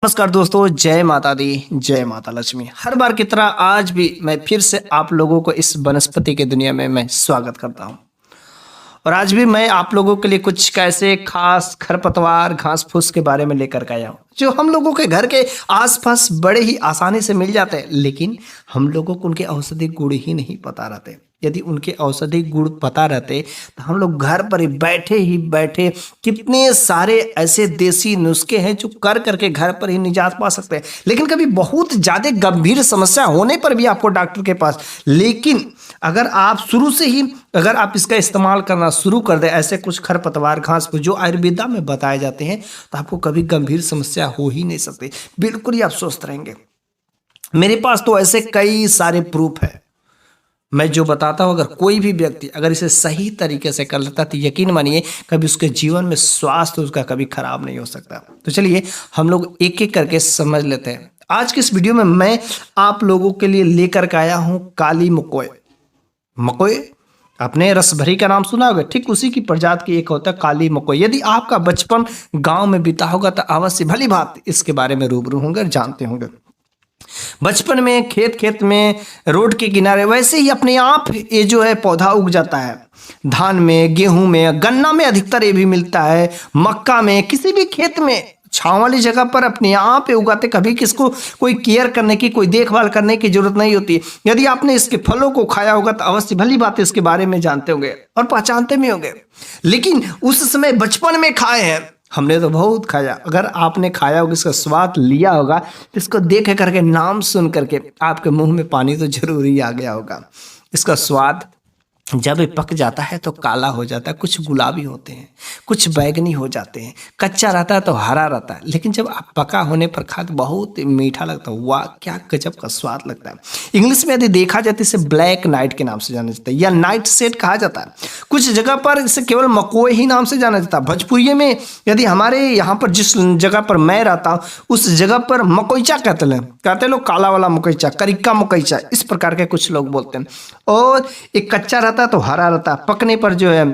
नमस्कार दोस्तों, जय माता दी, जय माता लक्ष्मी। हर बार की तरह आज भी मैं फिर से आप लोगों को इस वनस्पति की दुनिया में मैं स्वागत करता हूं। और आज भी मैं आप लोगों के लिए कुछ कैसे खास खरपतवार घास फूस के बारे में लेकर के आया हूं, जो हम लोगों के घर के आसपास बड़े ही आसानी से मिल जाते हैं, लेकिन हम लोगों को उनके औषधि गुण ही नहीं पता रहते। यदि उनके औषधि गुण पता रहते तो हम लोग घर पर ही बैठे कितने सारे ऐसे देसी नुस्खे हैं जो कर करके घर पर ही निजात पा सकते हैं। लेकिन कभी बहुत ज़्यादा गंभीर समस्या होने पर भी आपको डॉक्टर के पास, लेकिन अगर आप शुरू से ही अगर आप इसका इस्तेमाल करना शुरू कर दें, ऐसे कुछ खरपतवार घास फूस जो आयुर्वेदा में बताए जाते हैं, तो आपको कभी गंभीर समस्या हो ही नहीं सकती। बिल्कुल ही आप स्वस्थ रहेंगे। मेरे पास तो ऐसे कई सारे प्रूफ है। मैं जो बताता हूँ, अगर कोई भी व्यक्ति अगर इसे सही तरीके से कर लेता तो यकीन मानिए कभी उसके जीवन में स्वास्थ्य उसका कभी खराब नहीं हो सकता। तो चलिए हम लोग एक एक करके समझ लेते हैं। आज के इस वीडियो में मैं आप लोगों के लिए लेकर के आया हूँ काली मकोय। मकोय आपने रसभरी का नाम सुना होगा, ठीक उसी की प्रजाति की एक होता है काली मकोय। यदि आपका बचपन गांव में बीता होगा तो अवश्य भली बात इसके बारे में रूबरू होंगे और जानते होंगे। बचपन में खेत में रोड के किनारे वैसे ही अपने आप ये जो है पौधा उग जाता है। धान में, गेहूं में, गन्ना में अधिकतर ये भी मिलता है, मक्का में, किसी भी खेत में छांव वाली जगह पर अपने आप उगाते। कभी किसको कोई केयर करने की, कोई देखभाल करने की जरूरत नहीं होती। यदि आपने इसके फलों को खाया होगा तो अवश्य भली बात इसके बारे में जानते होंगे और पहचानते भी होंगे। लेकिन उस समय बचपन में खाए हैं, हमने तो बहुत खाया। अगर आपने खाया होगा, इसका स्वाद लिया होगा, तो इसको देख करके, नाम सुन करके आपके मुंह में पानी तो जरूर ही आ गया होगा। इसका स्वाद जब ये पक जाता है तो काला हो जाता है, कुछ गुलाबी होते हैं, कुछ बैगनी हो जाते हैं। कच्चा रहता है तो हरा रहता है, लेकिन जब आप पका होने पर खा तो बहुत मीठा लगता है। वाह, क्या गजब का स्वाद लगता है। इंग्लिश में यदि देखा जाए तो इसे ब्लैक नाइट के नाम से जाना जाता है या नाइट सेट कहा जाता है। कुछ जगह पर इसे केवल मकोय ही नाम से जाना जाता है। भोजपुरी में यदि हमारे यहाँ पर जिस जगह पर मैं रहता हूँ उस जगह पर मकोईचा कहते लोग, काला वाला मकोईचा, करिक्का मकोईचा, इस प्रकार के कुछ लोग बोलते हैं। और एक कच्चा रहता है तो हरा रहता है, पकने पर जो है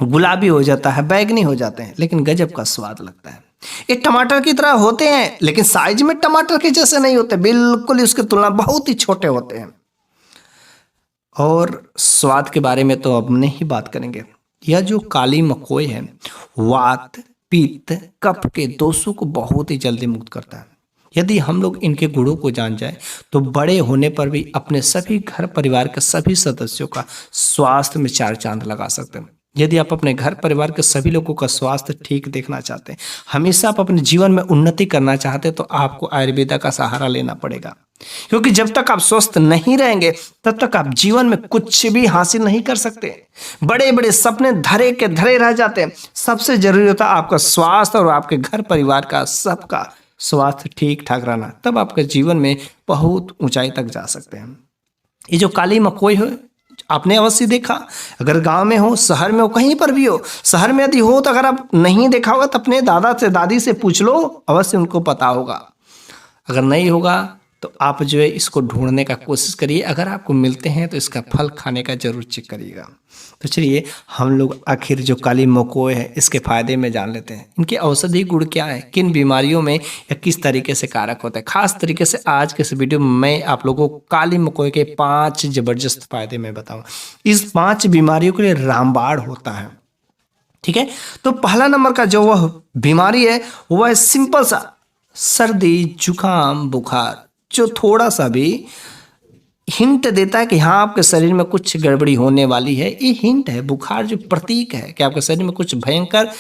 गुलाबी हो जाता है, बैगनी हो जाते हैं, लेकिन गजब का स्वाद लगता है। ये टमाटर की तरह होते हैं, लेकिन साइज में टमाटर के जैसे नहीं होते, बिल्कुल उसकी तुलना बहुत ही छोटे होते हैं। और स्वाद के बारे में तो अब नहीं बात करेंगे। यह जो काली मकोय है वात, पित्त, कफ के दोषों को बहुत ही जल्दी मुक्त करता है। यदि हम लोग इनके गुणों को जान जाए तो बड़े होने पर भी अपने सभी घर परिवार के सभी सदस्यों का स्वास्थ्य में चार चांद लगा सकते हैं। यदि आप अपने घर परिवार के सभी लोगों का स्वास्थ्य ठीक देखना चाहते हैं, हमेशा आप अपने जीवन में उन्नति करना चाहते हैं, तो आपको आयुर्वेदा का सहारा लेना पड़ेगा। क्योंकि जब तक आप स्वस्थ नहीं रहेंगे तब तक आप जीवन में कुछ भी हासिल नहीं कर सकते। बड़े बड़े सपने धरे के धरे रह जाते हैं। सबसे जरूरी होता है आपका स्वास्थ्य और आपके घर परिवार का सबका स्वास्थ्य ठीक ठाक रहना, तब आपके जीवन में बहुत ऊंचाई तक जा सकते हैं। ये जो काली मकोय है आपने अवश्य देखा, अगर गांव में हो, शहर में हो, कहीं पर भी हो। शहर में यदि हो तो अगर आप नहीं देखा होगा तो अपने दादा से दादी से पूछ लो, अवश्य उनको पता होगा। अगर नहीं होगा तो आप जो है इसको ढूंढने का कोशिश करिए। अगर आपको मिलते हैं तो इसका फल खाने का जरूर चेक करिएगा। तो चलिए हम लोग आखिर जो काली मकोय है इसके फायदे में जान लेते हैं। इनके औषधि गुण क्या है, किन बीमारियों में या किस तरीके से कारक होता है। खास तरीके से आज के इस वीडियो में मैं आप लोगों को काली मकोय के 5 जबरदस्त फायदे में बताऊँ। इस 5 बीमारियों के लिए रामबाण होता है, ठीक है। तो पहला नंबर का जो वह बीमारी है वह है सिंपल सा सर्दी, जुकाम, बुखार, जो थोड़ा सा भी हिंट देता है कि हाँ आपके शरीर में कुछ गड़बड़ी होने वाली है। ये हिंट है। बुखार जो प्रतीक है कि आपके शरीर में कुछ भयंकर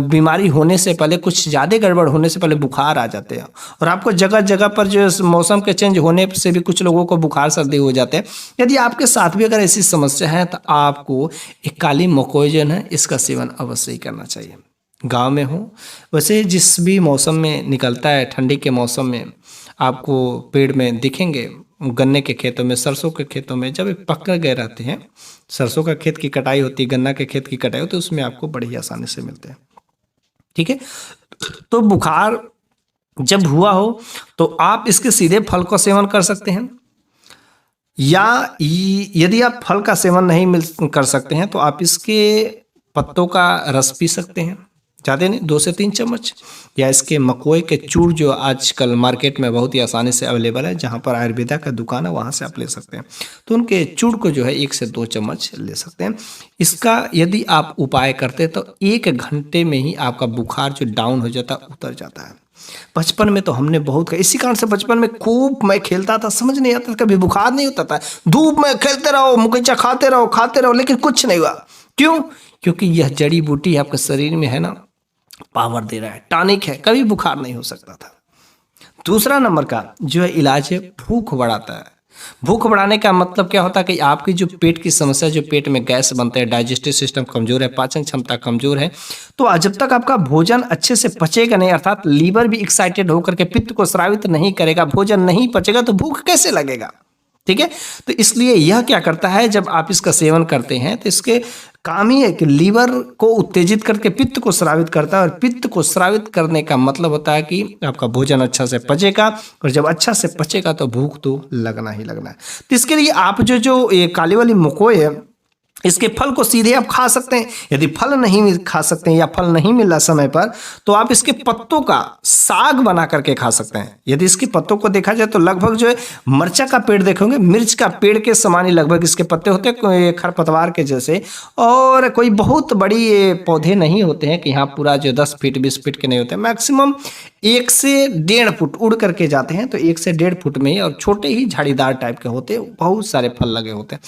बीमारी होने से पहले, कुछ ज़्यादा गड़बड़ होने से पहले बुखार आ जाते हैं। और आपको जगह जगह पर जो मौसम के चेंज होने से भी कुछ लोगों को बुखार सर्दी हो जाते हैं। यदि आपके साथ भी अगर ऐसी समस्या है तो आपको एक काली मकोय जो है इसका सेवन अवश्य ही करना चाहिए। गाँव में हो, वैसे जिस भी मौसम में निकलता है, ठंडी के मौसम में आपको पेड़ में दिखेंगे, गन्ने के खेतों में, सरसों के खेतों में जब पक गए रहते हैं, सरसों का खेत की कटाई होती है, गन्ना के खेत की कटाई होती है, उसमें आपको बड़ी आसानी से मिलते हैं, ठीक है। तो बुखार जब हुआ हो तो आप इसके सीधे फल का सेवन कर सकते हैं, या यदि आप फल का सेवन नहीं कर सकते हैं तो आप इसके पत्तों का रस पी सकते हैं। ज़्यादा नहीं, 2 से 3 चम्मच। या इसके मकोए के चूर जो आजकल मार्केट में बहुत ही आसानी से अवेलेबल है, जहाँ पर आयुर्वेदा का दुकान है वहाँ से आप ले सकते हैं, तो उनके चूर को जो है 1 से 2 चम्मच ले सकते हैं। इसका यदि आप उपाय करते हैं तो 1 घंटे में ही आपका बुखार जो डाउन हो जाता है उतर जाता है। बचपन में तो हमने बहुत, इसी कारण से बचपन में खूब मैं खेलता था, समझ नहीं आता था, कभी बुखार नहीं होता था, धूप में खेलते रहो, मुकैचा खाते रहो, लेकिन कुछ नहीं हुआ। क्यों? क्योंकि यह जड़ी बूटी आपके शरीर में है ना, पावर दे रहा है, टॉनिक है, कभी बुखार नहीं हो सकता था। दूसरा नंबर का जो है इलाज है, भूख बढ़ाता है। भूख बढ़ाने का मतलब क्या होता है कि आपकी जो पेट की समस्या, जो पेट में गैस बनते हैं, डाइजेस्टिव सिस्टम कमजोर है, पाचन क्षमता कमजोर है, तो जब तक आपका भोजन अच्छे से पचेगा नहीं, अर्थात लीवर भी एक्साइटेड होकर के पित्त को स्रावित नहीं करेगा, भोजन नहीं पचेगा, तो भूख कैसे लगेगा? ठीक है, तो इसलिए यह क्या करता है, जब आप इसका सेवन करते हैं तो इसके काम ही है कि लीवर को उत्तेजित करके पित्त को स्रावित करता है, और पित्त को स्रावित करने का मतलब होता है कि आपका भोजन अच्छा से पचेगा, और जब अच्छा से पचेगा तो भूख तो लगना ही लगना है। तो इसके लिए आप जो ये काली वाली मकोई है, इसके फल को सीधे आप खा सकते हैं। यदि फल नहीं खा सकते हैं या फल नहीं मिला समय पर, तो आप इसके पत्तों का साग बना करके खा सकते हैं। यदि इसके पत्तों को देखा जाए तो लगभग जो है मिर्चा का पेड़ देखोगे, मिर्च का पेड़ के समान ही लगभग इसके पत्ते होते हैं, खरपतवार के जैसे, और कोई बहुत बड़ी पौधे नहीं होते हैं कि यहाँ पूरा जो 10 फीट 20 फीट के नहीं होते, मैक्सिमम 1 से 1.5 फुट उड़ करके जाते हैं, तो 1 से 1.5 फुट में ही, और छोटे ही झाड़ीदार टाइप के होते हैं, बहुत सारे फल लगे होते हैं।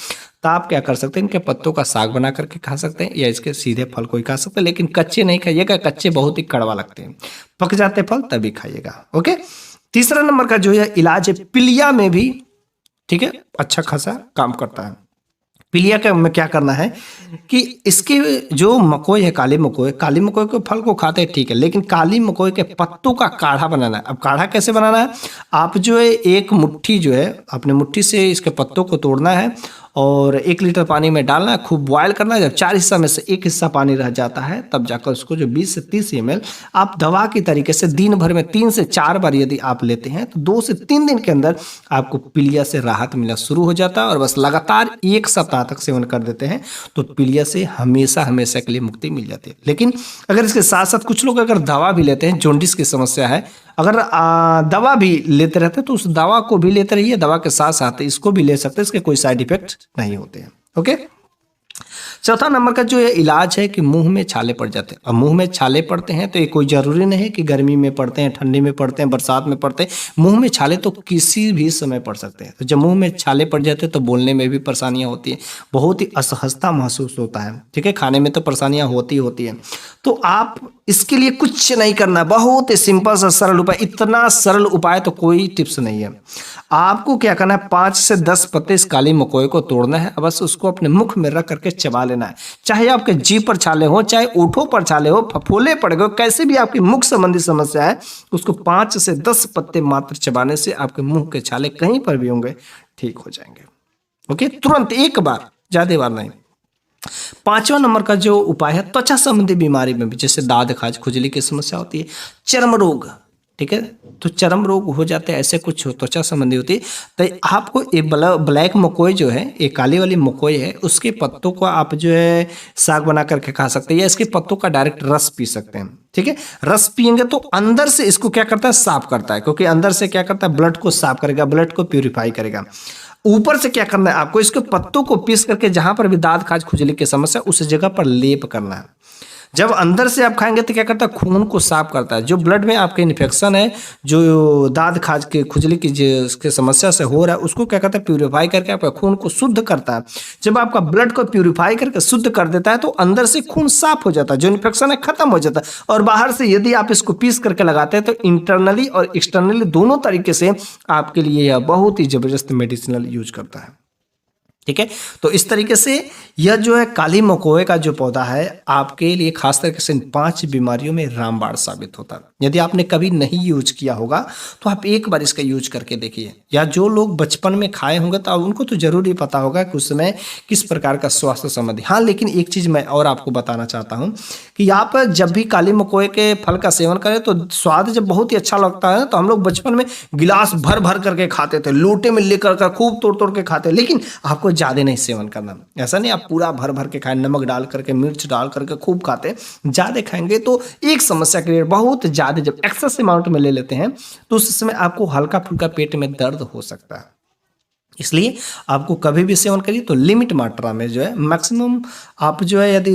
तो आप क्या कर सकते हैं, इनके पत्तों का साग बना करके खा सकते हैं, या इसके सीधे फल को ही खा सकते हैं, लेकिन कच्चे नहीं खाइएगा, कच्चे बहुत ही कड़वा लगते हैं, पक जाते फल तभी खाइएगा। ओके, तीसरा नंबर का जो है इलाज है, पीलिया में भी, ठीक है, अच्छा खासा काम करता है। पीलिया का में क्या करना है कि इसके जो मकोई है, काली मकोई के फल को खाते हैं, ठीक है, लेकिन काली मकोई के पत्तों का काढ़ा बनाना है। अब काढ़ा कैसे बनाना है, आप जो है 1 मुट्ठी जो है अपने मुट्ठी से इसके पत्तों को तोड़ना है, और 1 लीटर पानी में डालना है, खूब बॉयल करना है। जब 4 हिस्सा में से 1 हिस्सा पानी रह जाता है, तब जाकर उसको जो 20 से 30 ml आप दवा की तरीके से दिन भर में 3 से 4 बार यदि आप लेते हैं, तो 2 से 3 दिन के अंदर आपको पीलिया से राहत मिलना शुरू हो जाता है। और बस लगातार 1 सप्ताह तक सेवन कर देते हैं तो पीलिया से हमेशा हमेशा के लिए मुक्ति मिल जाती है। लेकिन अगर इसके साथ साथ कुछ लोग अगर दवा भी लेते हैं, जॉन्डिस की समस्या है, अगर दवा भी लेते रहते हैं तो उस दवा को भी लेते रहिए, दवा के साथ साथ इसको भी ले सकते हैं, इसके कोई साइड इफेक्ट नहीं होते हैं। ओके, चौथा नंबर का जो इलाज है कि मुंह में छाले पड़ जाते हैं। अब मुंह में छाले पड़ते हैं तो ये कोई ज़रूरी नहीं है कि गर्मी में पड़ते हैं, ठंडी में पड़ते हैं, बरसात में पड़ते हैं। मुंह में छाले तो किसी भी समय पड़ सकते हैं। तो जब मुंह में छाले पड़ जाते हैं तो बोलने में भी परेशानियां होती हैं, बहुत ही असहजता महसूस होता है, ठीक है, खाने में तो परेशानियां होती हैं। तो आप इसके लिए कुछ नहीं करना, बहुत ही सिंपल सा सरल उपाय, इतना सरल उपाय तो कोई टिप्स नहीं है। आपको क्या करना है, 5 से 10 पत्ते इस काली मकोई को तोड़ना है, बस उसको अपने मुख में रख करके चबा लेना है। चाहे आपके जीभ पर छाले हो, चाहे ओठों पर छाले हो, फफोले पड़ गए, कैसे भी आपकी मुख संबंधी समस्या है, उसको 5 से 10 पत्ते मात्र चबाने से आपके मुंह के छाले कहीं पर भी होंगे ठीक हो जाएंगे। ओके, तुरंत, एक बार, ज्यादा बार नहीं। 5वां नंबर का जो उपाय है, त्वचा संबंधी बीमारी में भी, जैसे दाद खाज खुजली की समस्या होती है, चर्म रोग, ठीक है, तो चर्म रोग हो जाते हैं, ऐसे कुछ त्वचा संबंधी होती है, तो आपको एक ब्लैक मकोई जो है, एक काली वाली मकोई है, उसके पत्तों को आप जो है साग बना करके खा सकते हैं, या इसके पत्तों का डायरेक्ट रस पी सकते हैं। ठीक है, रस पियेंगे तो अंदर से इसको क्या करता है, साफ करता है, क्योंकि अंदर से क्या करता है, ब्लड को साफ करेगा, ब्लड को प्यूरिफाई करेगा। ऊपर से क्या करना है, आपको इसके पत्तों को पीस करके जहां पर भी दाद खाज खुजली की समस्या, उस जगह पर लेप करना है। जब अंदर से आप खाएंगे तो क्या करता है, खून को साफ करता है। जो ब्लड में आपके इन्फेक्शन है, जो दाद खाज के खुजली की जिसके समस्या से हो रहा है, उसको क्या करता है, प्यूरिफाई करके आपका खून को शुद्ध करता है। जब आपका ब्लड को प्यूरिफाई करके शुद्ध कर देता है तो अंदर से खून साफ हो जाता है, जो इन्फेक्शन है खत्म हो जाता है। और बाहर से यदि आप इसको पीस करके लगाते हैं तो इंटरनली और एक्सटर्नली दोनों तरीके से आपके लिए यह बहुत ही जबरदस्त मेडिसिनल यूज करता है। ठीक है, तो इस तरीके से यह जो है काली मकोए का जो पौधा है आपके लिए खास तरीके से इन 5 बीमारियों में रामबाण साबित होता है। यदि आपने कभी नहीं यूज किया होगा तो आप एक बार इसका यूज करके देखिए, या जो लोग बचपन में खाए होंगे तो उनको तो जरूर ही पता होगा कि उस समय किस प्रकार का स्वास्थ्य संबंधी। हाँ, लेकिन एक चीज मैं और आपको बताना चाहता हूँ कि आप जब भी काली मकोए के फल का सेवन करें तो स्वाद जब बहुत ही अच्छा लगता है, तो हम लोग बचपन में गिलास भर भर करके खाते थे, लोटे में लेकर खूब तोड़ तोड़ के खाते। लेकिन आपको ज़्यादा नहीं सेवन करना। ऐसा नहीं आप पूरा भर भर के खाएं, नमक डाल करके, मिर्च डाल करके खूब खाते हैं। ज़्यादा खाएंगे तो एक समस्या क्रिएट, बहुत ज़्यादा जब एक्सेस अमाउंट में ले लेते हैं तो उस समय आपको हल्का फुल्का पेट में दर्द हो सकता है। इसलिए आपको कभी भी सेवन करिए तो लिमिट मात्रा में जो है, मैक्सिमम आप जो है यदि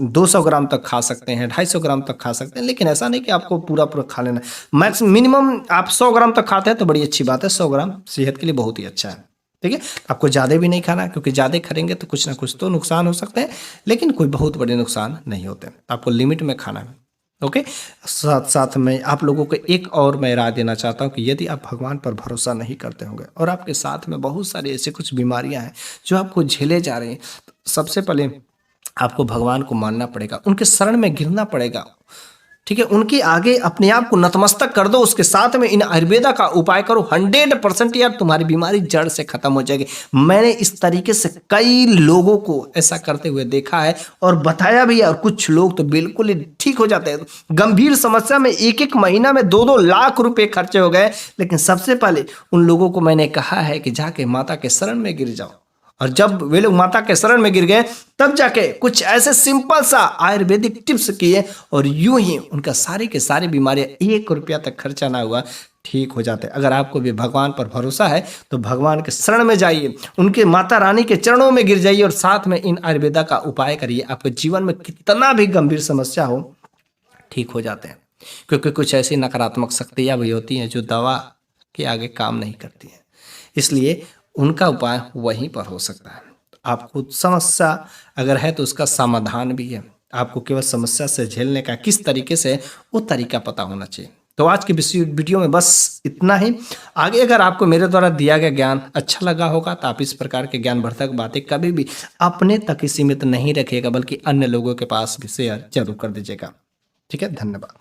200 ग्राम तक खा सकते हैं, 250 ग्राम तक खा सकते हैं, लेकिन ऐसा नहीं कि आपको पूरा पूरा खा लेना है। मैक्सिमम मिनिमम आप 100 ग्राम तक खाते हैं तो बड़ी अच्छी बात है, 100 ग्राम सेहत के लिए बहुत ही अच्छा है। ठीक है, आपको ज़्यादा भी नहीं खाना, क्योंकि ज़्यादा खाएंगे तो कुछ ना कुछ तो नुकसान हो सकते हैं, लेकिन कोई बहुत बड़े नुकसान नहीं होते। आपको लिमिट में खाना है। ओके, साथ साथ में आप लोगों को एक और मैं राय देना चाहता हूँ कि यदि आप भगवान पर भरोसा नहीं करते होंगे और आपके साथ में बहुत सारी ऐसी कुछ बीमारियां हैं जो आपको झेले जा रही हैं, तो सबसे पहले आपको भगवान को मानना पड़ेगा, उनके शरण में गिरना पड़ेगा। ठीक है, उनके आगे अपने आप को नतमस्तक कर दो, उसके साथ में इन आयुर्वेदा का उपाय करो। 100% यार तुम्हारी बीमारी जड़ से खत्म हो जाएगी। मैंने इस तरीके से कई लोगों को ऐसा करते हुए देखा है और बताया भी है, और कुछ लोग तो बिल्कुल ही ठीक हो जाते हैं। गंभीर समस्या में एक एक महीना में 2-2 लाख रुपए खर्चे हो गए, लेकिन सबसे पहले उन लोगों को मैंने कहा है कि जाके माता के शरण में गिर जाओ, और जब वे लोग माता के शरण में गिर गए तब जाके कुछ ऐसे सिंपल सा आयुर्वेदिक टिप्स किए और यूं ही उनका सारी के सारी बीमारियां 1 रुपया तक खर्चा ना हुआ ठीक हो जाते। अगर आपको भी भगवान पर भरोसा है तो भगवान के शरण में जाइए, उनके माता रानी के चरणों में गिर जाइए और साथ में इन आयुर्वेदा का उपाय करिए। आपके जीवन में कितना भी गंभीर समस्या हो ठीक हो जाते हैं, क्योंकि कुछ ऐसी नकारात्मक शक्तियाँ भी होती हैं जो दवा के आगे काम नहीं करती हैं। इसलिए उनका उपाय वहीं पर हो सकता है। आपको समस्या अगर है तो उसका समाधान भी है, आपको केवल समस्या से झेलने का किस तरीके से वो तरीका पता होना चाहिए। तो आज की वीडियो में बस इतना ही। आगे अगर आपको मेरे द्वारा दिया गया ज्ञान अच्छा लगा होगा तो आप इस प्रकार के ज्ञानवर्धक बातें कभी भी अपने तक ही सीमित नहीं रखिएगा, बल्कि अन्य लोगों के पास भी शेयर जरूर कर दीजिएगा। ठीक है, धन्यवाद।